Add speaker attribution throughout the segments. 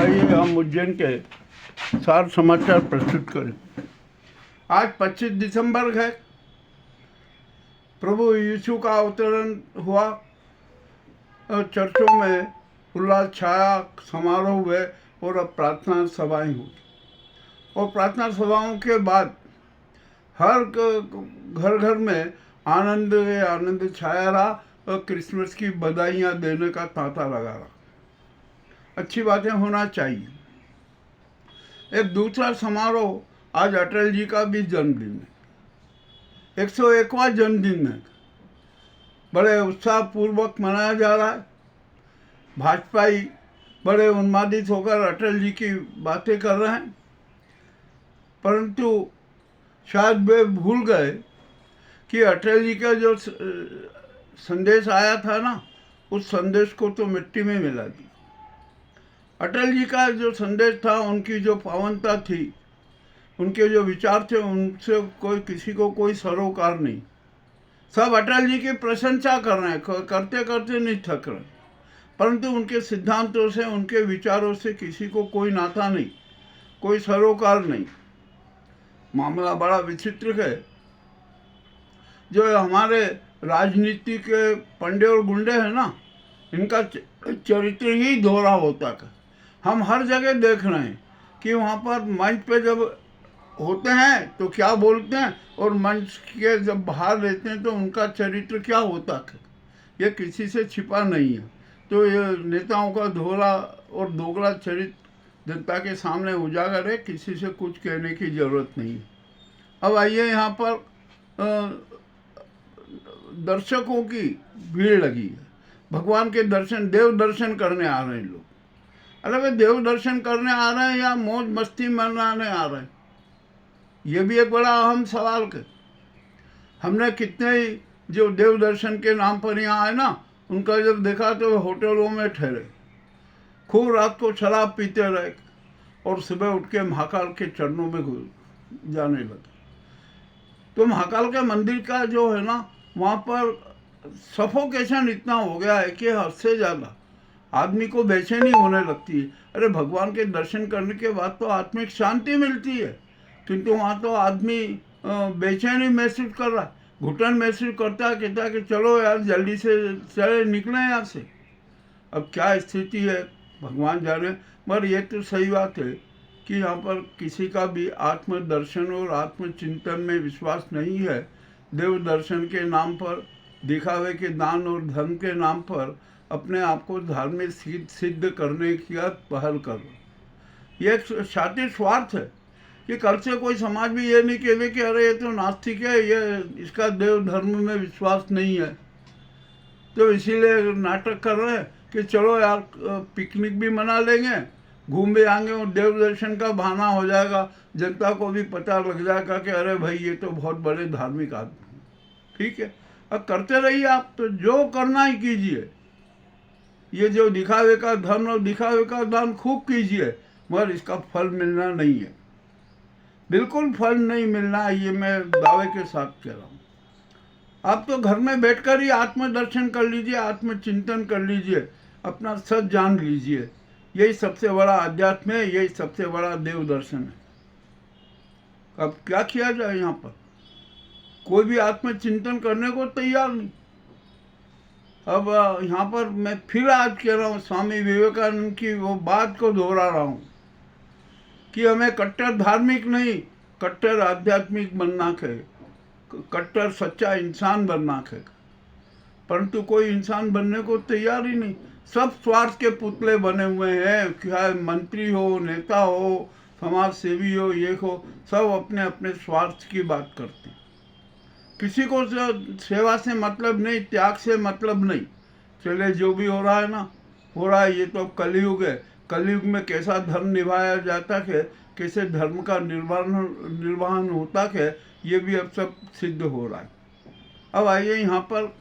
Speaker 1: आइए हम उज्जैन के सार समाचार प्रस्तुत करें। आज 25 दिसंबर है, प्रभु यीशु का अवतरण हुआ और चर्चों में उल्लास छाया, समारोह हुए और अब प्रार्थना सभाएं हुई। और प्रार्थना सभाओं के बाद हर घर घर में आनंद छाया रहा और क्रिसमस की बधाइयाँ देने का तांता लगा रहा। अच्छी बातें होना चाहिए। एक दूसरा समारोह, आज अटल जी का भी जन्मदिन है, 101वां जन्मदिन है। बड़े उत्साह पूर्वक मनाया जा रहा है। भाजपाई बड़े उन्मादित होकर अटल जी की बातें कर रहे हैं, परंतु शायद वे भूल गए कि अटल जी का जो संदेश आया था ना, उस संदेश को तो मिट्टी में मिला दिया। अटल जी का जो संदेश था, उनकी जो पावनता थी, उनके जो विचार थे, उनसे किसी को कोई सरोकार नहीं। सब अटल जी की प्रशंसा कर रहे हैं, करते करते नहीं थक रहे, परंतु उनके सिद्धांतों से, उनके विचारों से किसी को कोई नाता नहीं, कोई सरोकार नहीं। मामला बड़ा विचित्र है। जो हमारे राजनीति के पंडे और गुंडे हैं ना, इनका चरित्र ही दोहरा होता है। हम हर जगह देख रहे हैं कि वहाँ पर मंच पे जब होते हैं तो क्या बोलते हैं, और मंच के जब बाहर रहते हैं तो उनका चरित्र क्या होता है, ये किसी से छिपा नहीं है। तो ये नेताओं का दोहरा और दोगला चरित्र जनता के सामने उजागर है, किसी से कुछ कहने की ज़रूरत नहीं है। अब आइए, यहाँ पर दर्शकों की भीड़ लगी है। भगवान के दर्शन, देव दर्शन करने आ रहे हैं लोग। अरे वे देव दर्शन करने आ रहे हैं या मौज मस्ती मनाने आ रहे हैं, ये भी एक बड़ा अहम सवाल है। हमने कितने ही जो देव दर्शन के नाम पर यहाँ आए ना, उनका जब देखा तो होटलों में ठहरे, खूब रात को शराब पीते रहे और सुबह उठ के महाकाल के चरणों में जाने लगे। तो महाकाल के मंदिर का जो है ना, वहाँ पर सफोकेशन इतना हो गया है कि हद से ज़्यादा आदमी को बेचैनी होने लगती है। अरे भगवान के दर्शन करने के बाद तो आत्मिक शांति मिलती है, किंतु वहाँ तो आदमी बेचैनी महसूस कर रहा है, घुटन महसूस करता है, कहता है कि चलो यार जल्दी से चले निकलें यहाँ से। अब क्या स्थिति है भगवान जाने, मगर ये तो सही बात है कि यहाँ पर किसी का भी आत्मदर्शन और आत्मचिंतन में विश्वास नहीं है। देव दर्शन के नाम पर, दिखावे के दान और धर्म के नाम पर अपने आप को धार्मिक सिद्ध करने की पहल कर रहे। ये एक शातिर स्वार्थ है कि कल से कोई समाज भी ये नहीं कहे कि अरे ये तो नास्तिक है, ये इसका देव धर्म में विश्वास नहीं है, तो इसीलिए नाटक कर रहे हैं कि चलो यार पिकनिक भी मना लेंगे, घूम भी आएंगे और देव दर्शन का बहाना हो जाएगा, जनता को भी पता लग जाएगा कि अरे भाई ये तो बहुत बड़े धार्मिक आदमी। ठीक है, अब करते रहिए, आप तो जो करना ही कीजिए। ये जो दिखावे का धर्म और दिखावे का दान खूब कीजिए, मगर इसका फल मिलना नहीं है, बिल्कुल फल नहीं मिलना है, ये मैं दावे के साथ कह रहा हूँ। आप तो घर में बैठकर ही आत्मदर्शन कर लीजिए, आत्मचिंतन कर लीजिए, अपना सच जान लीजिए। यही सबसे बड़ा अध्यात्म है, यही सबसे बड़ा देव दर्शन है। अब क्या किया जाए, यहाँ पर कोई भी आत्मचिंतन करने को तैयार नहीं। अब यहाँ पर मैं फिर आज कह रहा हूँ, स्वामी विवेकानंद की वो बात को दोहरा रहा हूँ कि हमें कट्टर धार्मिक नहीं, कट्टर आध्यात्मिक बनना है, कट्टर सच्चा इंसान बनना है, परंतु कोई इंसान बनने को तैयार ही नहीं। सब स्वार्थ के पुतले बने हुए हैं, चाहे मंत्री हो, नेता हो, समाज सेवी हो, ये हो, सब अपने अपने स्वार्थ की बात करते हैं। किसी को सेवा से मतलब नहीं, त्याग से मतलब नहीं। चले जो भी हो रहा है ना, हो रहा है, ये तो अब कलयुग है। कलयुग में कैसा धर्म निभाया जाता है, कैसे धर्म का निर्वहन होता है, ये भी अब सब सिद्ध हो रहा है। अब आइए, यहाँ पर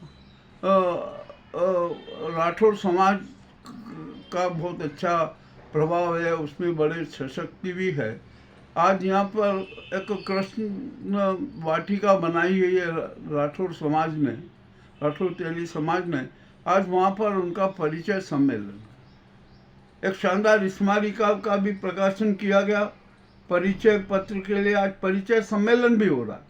Speaker 1: राठौर समाज का बहुत अच्छा प्रभाव है, उसमें बड़े सशक्ति भी है। आज यहाँ पर एक कृष्ण वाटिका बनाई गई है राठौर समाज ने, राठौर तेली समाज ने। आज वहाँ पर उनका परिचय सम्मेलन, एक शानदार स्मारिका का भी प्रकाशन किया गया। परिचय पत्र के लिए आज परिचय सम्मेलन भी हो रहा है।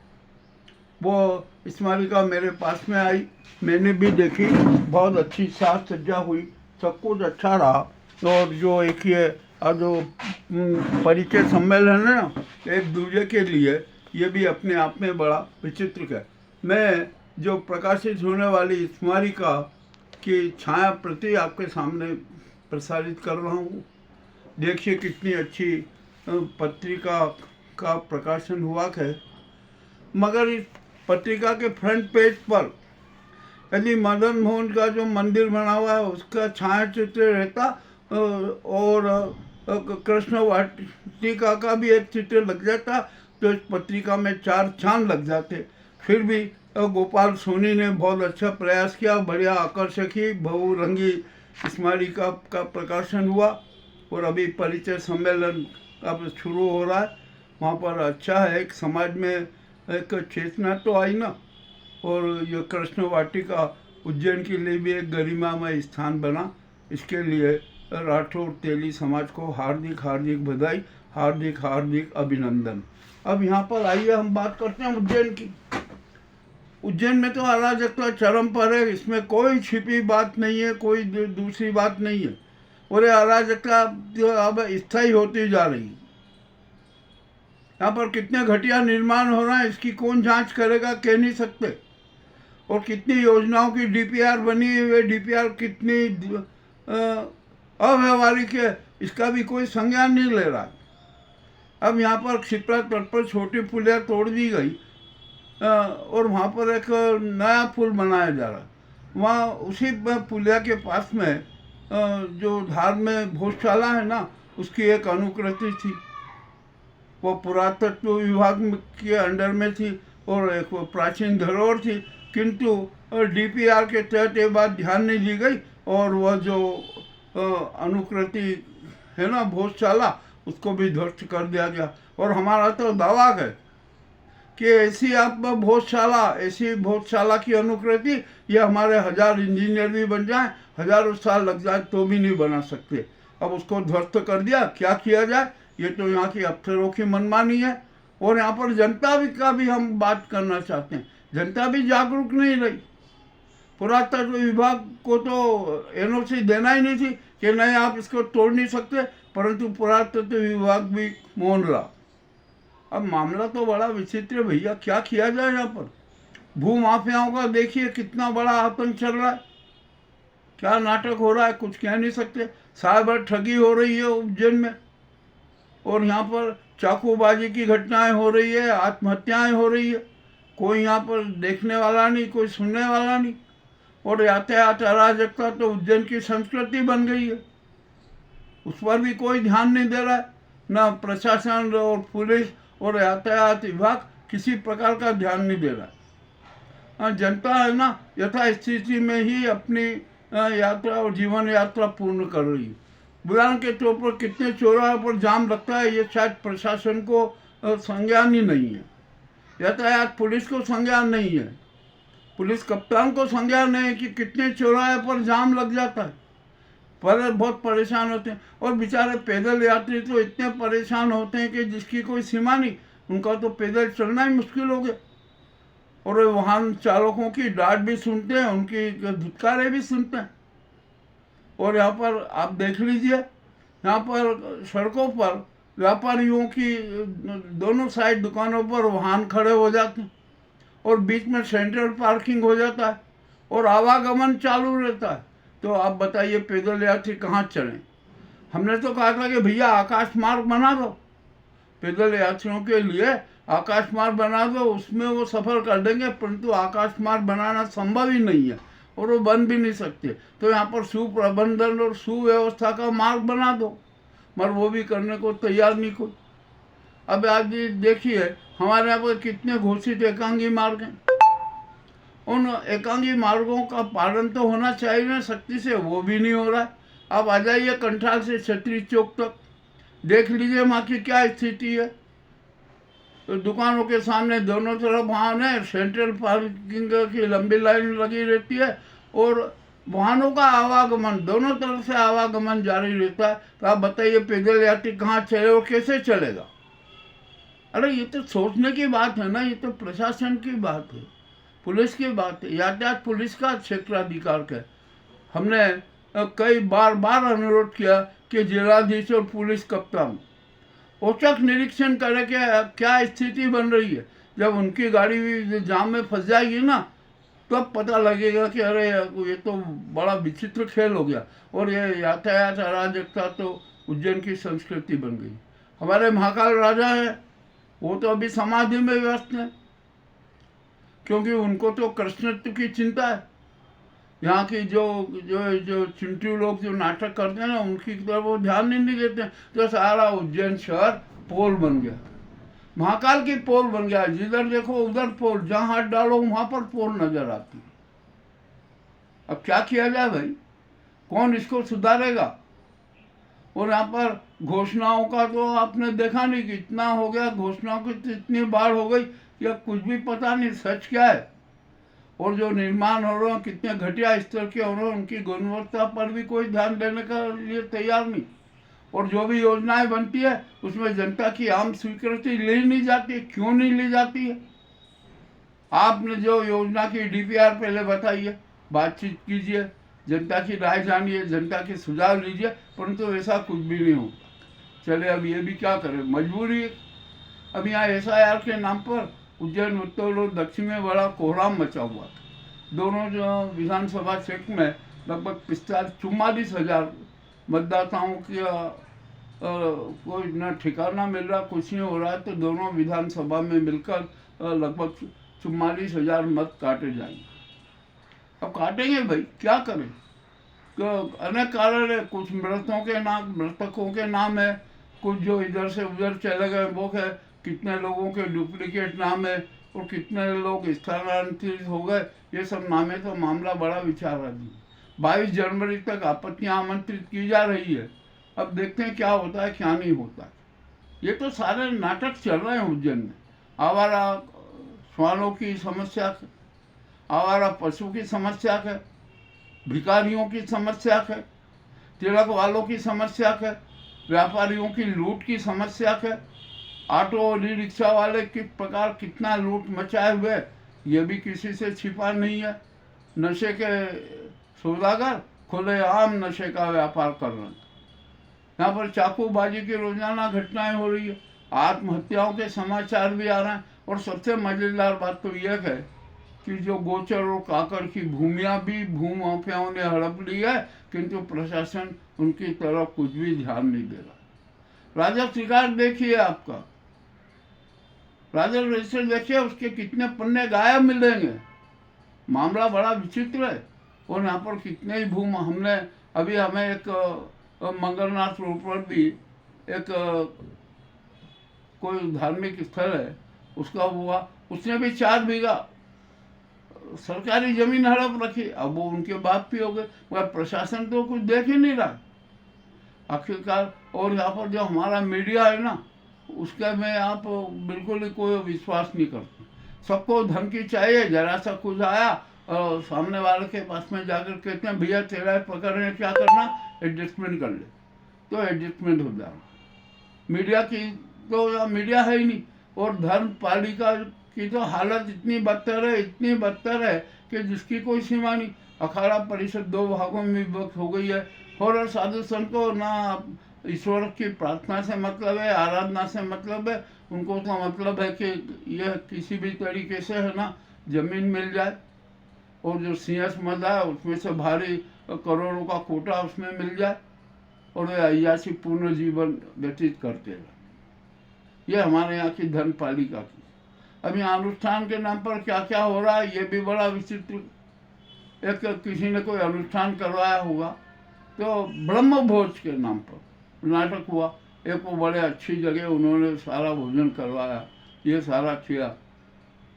Speaker 1: वो स्मारिका मेरे पास में आई, मैंने भी देखी, बहुत अच्छी साज सज्जा हुई, सब कुछ अच्छा रहा। और जो एक ये जो परिचय सम्मेलन है ना एक दूसरे के लिए, ये भी अपने आप में बड़ा विचित्र है। मैं जो प्रकाशित होने वाली स्मारिका की छाया प्रति आपके सामने प्रसारित कर रहा हूँ। देखिए कितनी अच्छी पत्रिका का प्रकाशन हुआ है। मगर इस पत्रिका के फ्रंट पेज पर यदि मदन मोहन का जो मंदिर बना हुआ है उसका छाया चित्र रहता और कृष्ण वाटिका का भी एक चित्र लग जाता तो इस पत्रिका में 4 चांद लग जाते। फिर भी गोपाल सोनी ने बहुत अच्छा प्रयास किया, बढ़िया आकर्षक ही बहुरंगी स्मारिका का प्रकाशन हुआ। और अभी परिचय सम्मेलन अब शुरू हो रहा है। वहाँ पर अच्छा है, एक समाज में एक चेतना तो आई ना। और ये कृष्ण वाटिका उज्जैन के लिए भी एक गरिमामय स्थान बना। इसके लिए राठौर तेली समाज को हार्दिक हार्दिक बधाई, हार्दिक हार्दिक अभिनंदन। अब यहाँ पर आइए हम बात करते हैं उज्जैन की। उज्जैन में तो अराजकता चरम पर है, इसमें कोई छिपी बात नहीं है, कोई दूसरी बात नहीं है। और ये अराजकता अब स्थायी होती जा रही है। यहाँ पर कितने घटिया निर्माण हो रहा है इसकी कौन जांच करेगा, कह नहीं सकते। और कितनी योजनाओं की डीपीआर बनी है, वे डीपीआर कितनी अव्यवहारिक है, इसका भी कोई संज्ञान नहीं ले रहा। अब यहाँ पर क्षिप्रा तट पर छोटी पुलिया तोड़ दी गई और वहाँ पर एक नया पुल बनाया जा रहा है। वहाँ उसी पुलिया के पास में जो धार में भोजशाला है ना, उसकी एक अनुकृति थी। वो पुरातत्व विभाग के अंडर में थी और एक प्राचीन धरोहर थी, किंतु डीपीआर के तहत ये बात ध्यान नहीं दी गई और वह जो अनुकृति है ना भोजशाला, उसको भी ध्वस्त कर दिया गया। और हमारा तो दावा है कि ऐसी भोजशाला की अनुकृति ये हमारे 1000 इंजीनियर भी बन जाएं, हजारों साल लग जाए तो भी नहीं बना सकते। अब उसको ध्वस्त कर दिया, क्या किया जाए, ये तो यहाँ की अफसरों की मनमानी है। और यहाँ पर जनता का भी हम बात करना चाहते हैं, जनता भी जागरूक नहीं रही। पुरातत्व विभाग को तो एनओसी देना ही नहीं थी कि नहीं आप इसको तोड़ नहीं सकते, परंतु पुरातत्व विभाग भी मौन रहा। अब मामला तो बड़ा विचित्र भैया, क्या किया जाए। यहाँ पर भूमाफियाओं का देखिए कितना बड़ा आतंक चल रहा है, क्या नाटक हो रहा है, कुछ कह नहीं सकते। साइबर ठगी हो रही है उज्जैन में, और यहाँ पर चाकूबाजी की घटनाएं हो रही है, आत्महत्याएं हो रही है। कोई यहाँ पर देखने वाला नहीं, कोई सुनने वाला नहीं। और यातायात अराजकता तो उज्जैन की संस्कृति बन गई है, उस पर भी कोई ध्यान नहीं दे रहा है। न प्रशासन और पुलिस और यातायात विभाग किसी प्रकार का ध्यान नहीं दे रहा है। जनता है ना यथास्थिति में ही अपनी यात्रा और जीवन यात्रा पूर्ण कर रही है। उदाहरण के तौर पर कितने चौराहे पर जाम लगता है, ये शायद प्रशासन को संज्ञान ही नहीं है। यातायात पुलिस को संज्ञान नहीं है, पुलिस कप्तान को संज्ञान नहीं है कि कितने चौराहे पर जाम लग जाता है। पर बहुत परेशान होते हैं। और बेचारे पैदल यात्री तो इतने परेशान होते हैं कि जिसकी कोई सीमा नहीं, उनका तो पैदल चलना ही मुश्किल हो गया। और वाहन चालकों की डांट भी सुनते हैं, उनकी धुतकारे भी सुनते हैं। और यहाँ पर आप देख लीजिए, यहाँ पर सड़कों पर व्यापारियों की दोनों साइड दुकानों पर वाहन खड़े हो जाते हैं और बीच में सेंट्रल पार्किंग हो जाता है और आवागमन चालू रहता है। तो आप बताइए पैदल यात्री कहाँ चलें। हमने तो कहा था कि भैया आकाश मार्ग बना दो, पैदल यात्रियों के लिए आकाश मार्ग बना दो, उसमें वो सफ़र कर देंगे। परंतु आकाश मार्ग बनाना संभव ही नहीं है और वो बन भी नहीं सकते। तो यहाँ पर सुप्रबंधन और सुव्यवस्था का मार्ग बना दो, मगर वो भी करने को तैयार नहीं कोई। अब आज देखिए हमारे यहाँ पर कितने घोषित एकांगी मार्ग हैं, उन एकांगी मार्गों का पालन तो होना चाहिए ना सख्ती से, वो भी नहीं हो रहा है। आप आ जाइए कंठाल से छतरी चौक तक, देख लीजिए वहाँ की क्या स्थिति है। तो दुकानों के सामने दोनों तरफ वाहन है, सेंट्रल पार्किंग की लंबी लाइन लगी रहती है और वाहनों का आवागमन, दोनों तरफ से आवागमन जारी रहता है। तो आप बताइए पैदल यात्री कहाँ चले और कैसे चलेगा? अरे ये तो सोचने की बात है ना, ये तो प्रशासन की बात है, पुलिस की बात है। यातायात पुलिस का क्षेत्राधिकार है। हमने कई बार अनुरोध किया कि जिलाधीश और पुलिस कप्तान औचक निरीक्षण करे कि क्या स्थिति बन रही है। जब उनकी गाड़ी भी जाम में फंस जाएगी ना, तब पता लगेगा कि अरे ये तो बड़ा विचित्र खेल हो गया। और ये यातायात अराजकता तो उज्जैन की संस्कृति बन गई। हमारे महाकाल राजा है, वो तो अभी समाधि में व्यस्त है, क्योंकि उनको तो कृष्णत्व की चिंता है। यहाँ की जो जो जो चिंटू लोग जो नाटक करते हैं ना, उनकी तरफ वो ध्यान ही नहीं देते। तो सारा उज्जैन शहर पोल बन गया, महाकाल की पोल बन गया। जिधर देखो उधर पोल, जहाँ हाथ डालो वहां पर पोल नजर आती है। अब क्या किया जाए भाई, कौन इसको सुधारेगा? और यहाँ पर घोषणाओं का तो आपने देखा नहीं कि इतना हो गया, घोषणाओं की तो इतनी बाढ़ हो गई कि अब कुछ भी पता नहीं सच क्या है। और जो निर्माण हो रहे हैं कितने घटिया स्तर के हो रहे हैं, उनकी गुणवत्ता पर भी कोई ध्यान देने का लिए तैयार नहीं। और जो भी योजनाएं बनती है उसमें जनता की आम स्वीकृति ली नहीं जाती। क्यों नहीं ली जाती है? आपने जो योजना की डीपीआर पहले बताइए, बातचीत कीजिए, जनता की राय जानिए, जनता के सुझाव लीजिए, परंतु ऐसा कुछ भी नहीं होता। चले अब ये भी क्या करें, मजबूरी है। अब यहाँ SIR के नाम पर उज्जैन उत्तर और दक्षिण में बड़ा कोहराम मचा हुआ था। दोनों जो विधानसभा क्षेत्र में लगभग 44,000 मतदाताओं की कोई न ठिकाना मिल रहा, कुछ नहीं हो रहा है। तो दोनों विधानसभा में मिलकर लगभग 44,000 मत काटे जाएंगे। अब काटेंगे भाई, क्या करें? तो अनेक कारण है, कुछ मृतकों के नाम है, कुछ जो इधर से उधर चले गए वो है, कितने लोगों के डुप्लीकेट नाम है और कितने लोग स्थानांतरित हो गए, ये सब नाम है। तो मामला बड़ा विचाराधीन। 22 जनवरी तक आपत्तियां आमंत्रित की जा रही है। अब देखते हैं क्या होता है क्या नहीं होता। ये तो सारे नाटक चल रहे हैं उज्जैन में। आवारा श्वानों की समस्या है, आवारा पशु की समस्या है, भिखारियों की समस्या है, तिलक वालों की समस्या है, व्यापारियों की लूट की समस्या है, ऑटो और ई रिक्शा वाले किस प्रकार कितना लूट मचाए हुए, ये भी किसी से छिपा नहीं है। नशे के सौदागर खुलेआम नशे का व्यापार कर रहे हैं। यहाँ पर चाकूबाजी की रोजाना घटनाएं हो रही है, आत्महत्याओं के समाचार भी आ रहे हैं। और सबसे मजेदार बात तो यह है कि जो गोचर और काकड़ की भूमियां भी भूमाफियाओं ने हड़प ली है, किंतु प्रशासन उनकी तरफ कुछ भी ध्यान नहीं दे रहा। राजस्व रिकॉर्ड देखिए, आपका राजस्व रजिस्टर देखिए, उसके कितने पन्ने गायब मिलेंगे। मामला बड़ा विचित्र है। और यहाँ पर कितने ही हमने अभी हमें एक मंगलनाथ रोड पर भी एक कोई धार्मिक स्थल है, उसका हुआ, उसने भी 4 बीघा सरकारी जमीन हड़प रखी। अब वो उनके बाप भी हो गए, मगर प्रशासन तो कुछ देख ही नहीं रहा आखिरकार। और यहाँ पर जो हमारा मीडिया है ना, उसका में आप बिल्कुल ही कोई विश्वास नहीं करते। सबको धमकी चाहिए, जरा सा कुछ आया और सामने वाले के पास में जाकर कहते हैं भैया तेरा पकड़ रहे हैं, क्या करना, एडजस्टमेंट कर ले, तो एडजस्टमेंट हो जाएगा। मीडिया की तो मीडिया है ही नहीं। और धर्म पालिका की तो हालत इतनी बदतर है कि जिसकी कोई सीमा नहीं। अखाड़ा परिषद 2 भागों में विभक्त हो गई है। और साधु संत को ना ईश्वर की प्रार्थना से मतलब है, आराधना से मतलब है, उनको तो मतलब है कि यह किसी भी तरीके से है ना जमीन मिल जाए, और जो सिंहस्थ मद है उसमें से भारी करोड़ों का कोटा उसमें मिल जाए, और वे अय्यासी पूर्ण जीवन व्यतीत करते रहे। ये हमारे यहाँ की धर्म पालिका की। अब यहाँ अनुष्ठान के नाम पर क्या क्या हो रहा है, ये भी बड़ा विचित्र। एक किसी ने कोई अनुष्ठान करवाया होगा, तो ब्रह्म भोज के नाम पर नाटक हुआ। एक वो बड़े अच्छी जगह उन्होंने सारा भोजन करवाया, ये सारा किया।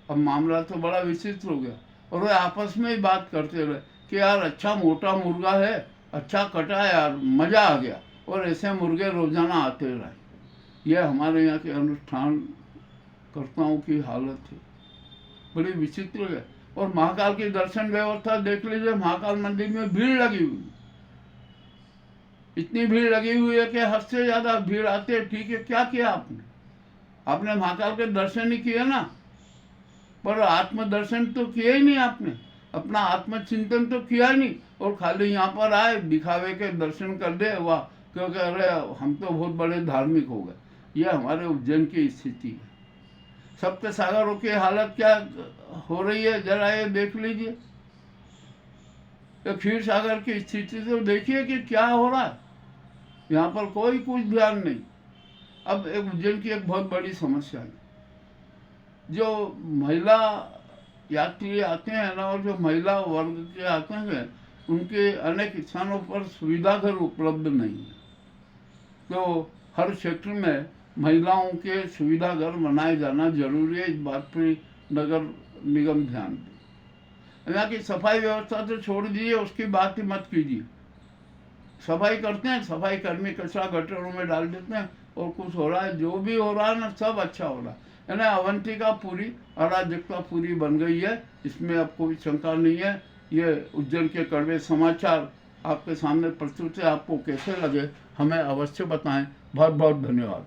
Speaker 1: अब मामला तो बड़ा विचित्र हो गया। और वे आपस में ही बात करते रहे कि यार अच्छा मोटा मुर्गा है, अच्छा कटा है यार, मज़ा आ गया। और ऐसे मुर्गे रोजाना आते रहे। यह हमारे यहाँ के अनुष्ठान कर्ताओं की हालत है, बड़ी विचित्र है। और महाकाल की दर्शन व्यवस्था देख लीजिए, महाकाल मंदिर में भीड़ लगी हुई, इतनी भीड़ लगी हुई है कि हद से ज्यादा भीड़ आती है। ठीक है, क्या किया आपने? आपने महाकाल के दर्शन ही किए ना, पर आत्म दर्शन तो किया ही नहीं आपने, अपना आत्मचिंतन तो किया ही नहीं, और खाली यहाँ पर आए दिखावे के दर्शन कर दे वाह, क्योंकि अरे हम तो बहुत बड़े धार्मिक हो गए। ये हमारे उज्जैन की स्थिति है। सप्त सागरों की हालत क्या हो रही है जरा ये देख लीजिए। क्षीर सागर की स्थिति तो देखिए कि क्या हो रहा है, यहाँ पर कोई कुछ ध्यान नहीं। अब एक उज्जैन की एक बहुत बड़ी समस्या है, जो महिला यात्री आते हैं ना, और जो महिला वर्ग के आते हैं, उनके अनेक स्थानों पर सुविधा घर उपलब्ध नहीं है। तो हर क्षेत्र में महिलाओं के सुविधा घर बनाए जाना जरूरी है, इस बात पर नगर निगम ध्यान दे। यहाँ की सफाई व्यवस्था तो छोड़ दीजिए, उसकी बात ही मत कीजिए। सफाई करते हैं, सफाई कर्मी कचरा गटरों में डाल देते हैं, और कुछ हो रहा है, जो भी हो रहा है ना सब अच्छा हो रहा है। यानी अवंतिका पूरी अराजकता पूरी बन गई है, इसमें अब कोई शंका नहीं है। ये उज्जैन के कड़वे समाचार आपके सामने प्रस्तुत है, आपको कैसे लगे हमें अवश्य बताएं। बहुत बहुत धन्यवाद।